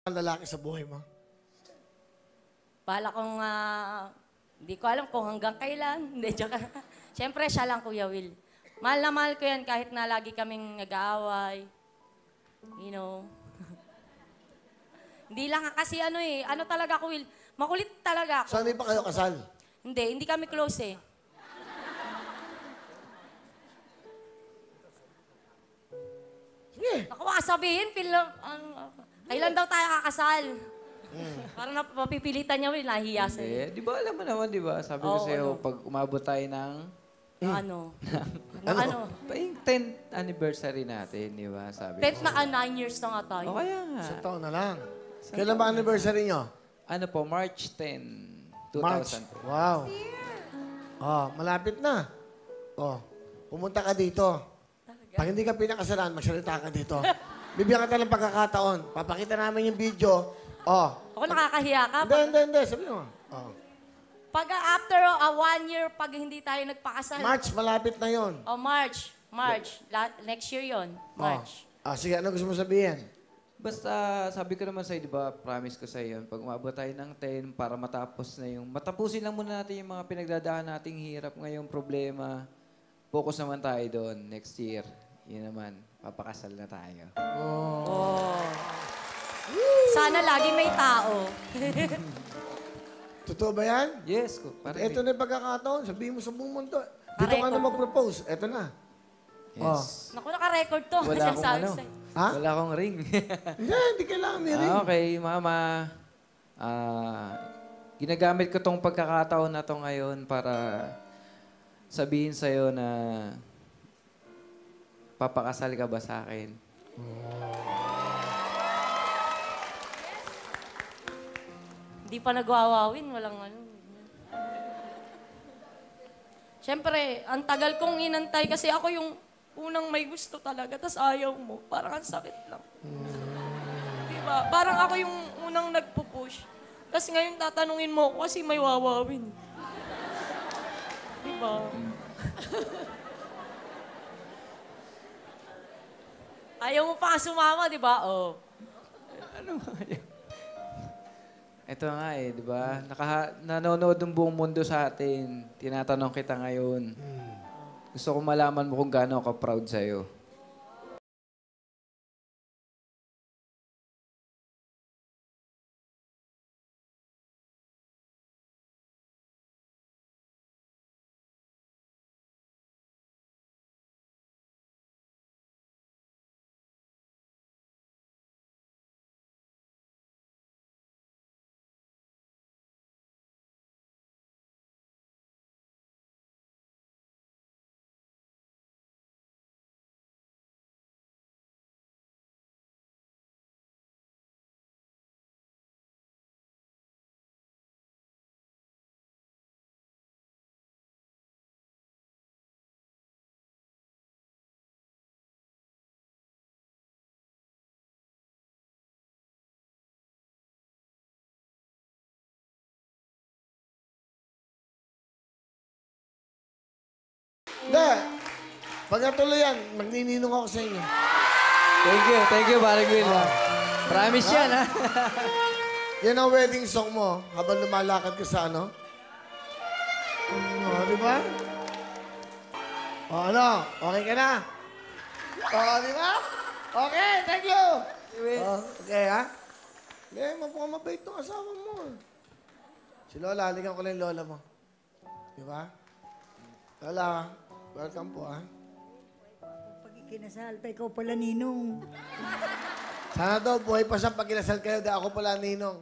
ang lalaki sa buhay mo? Bala kong, hindi ko alam kung hanggang kailan. Hindi, joke. Siyempre, siya lang, Kuya Will. Mahal na mahal ko yan kahit na lagi kaming nag-aaway. You know. Hindi lang kasi ano talaga, Kuya Will. Makulit talaga ako. So, hindi pa kayo kasal? Hindi kami close eh. Sige. Ako sabihin, kailan daw tayo kakasal? Parang mapipilitan niya, Will, nahiya sa'yo. Di ba alam mo naman, di ba? Sabi ko Oo, sa'yo, ano? pag umabot tayo ng... Ano? Yung 10th anniversary natin, di ba? Sabi ko. 10th na 9 years na nga tayo. O kaya nga. Isang taon na lang. Kailan ba anniversary nyo? Ano po, March 10, 2000. March. Wow. Oh, malapit na. Oh, pumunta ka dito. Pag hindi ka pinakasalan, magsalita ka dito. Bibigyan ka ng pagkakataon. Papakita namin yung video. Oh. Ako nakakahiya ka. Hindi. Sabi mo. Oh. Pag after 1 year, pag hindi tayo nagpakasal. March, malapit na yon. Oh, March. Next year yon. March. Oh. Sige, ano gusto mo sabihin? Basta, sabi ko naman sa'yo, di ba, promise ko sa'yo yun, pag umabot tayo ng 10, para matapos na yung, matapusin lang muna natin yung mga pinagdadaan nating hirap ngayong problema. Focus naman tayo doon next year. Yun naman, papakasal na tayo. Oh. Sana lagi may tao. Totoo ba yan? Yes, Ito na yung pagkakataon. Sabihin mo sa buong mundo. Dito ka na mag-propose. Ito na. Yes. Naku, naka-record to. Wala akong Sinasabi ano. sa'yo. Ha? Wala akong ring. Hindi kailangan may ring. Okay, Mama. Ginagamit ko tong pagkakataon na to ngayon para sabihin sa'yo na papakasal ka ba sa akin? Hindi pa nagwawawin. Walang ano. Siyempre, ang tagal kong inantay kasi ako yung unang may gusto talaga, tas ayaw mo. Parang ang sakit lang. Diba? Parang ako yung unang nagpo-push. Tas ngayon tatanungin mo ako kasi may wawawin. Diba? Ayaw mo pa sumama, di ba? Oh. Ano nga yan? Ito nga di ba? Nanonood ng buong mundo sa atin. Tinatanong kita ngayon. Gusto ko malaman mo kung gaano ako proud sa'yo. Hindi. Pag natuloy yan, magnininong ako sa inyo. Thank you, Barang Will. Promise yan, ha? Yan ang wedding song mo habang lumalakad ka sa ano? Di ba? Ano? Okay ka na? Di ba? Okay, thank you! Okay, ha? Hindi, mukhang mabait itong asawa mo. Si Lola, halikan ko lang yung Lola mo. Di ba? Lola, welcome po, ha? Pag ikinasal pa, ikaw pala, Ninong. Sana daw buhay pa siya pag kinasal kayo dahil ako pala ninong.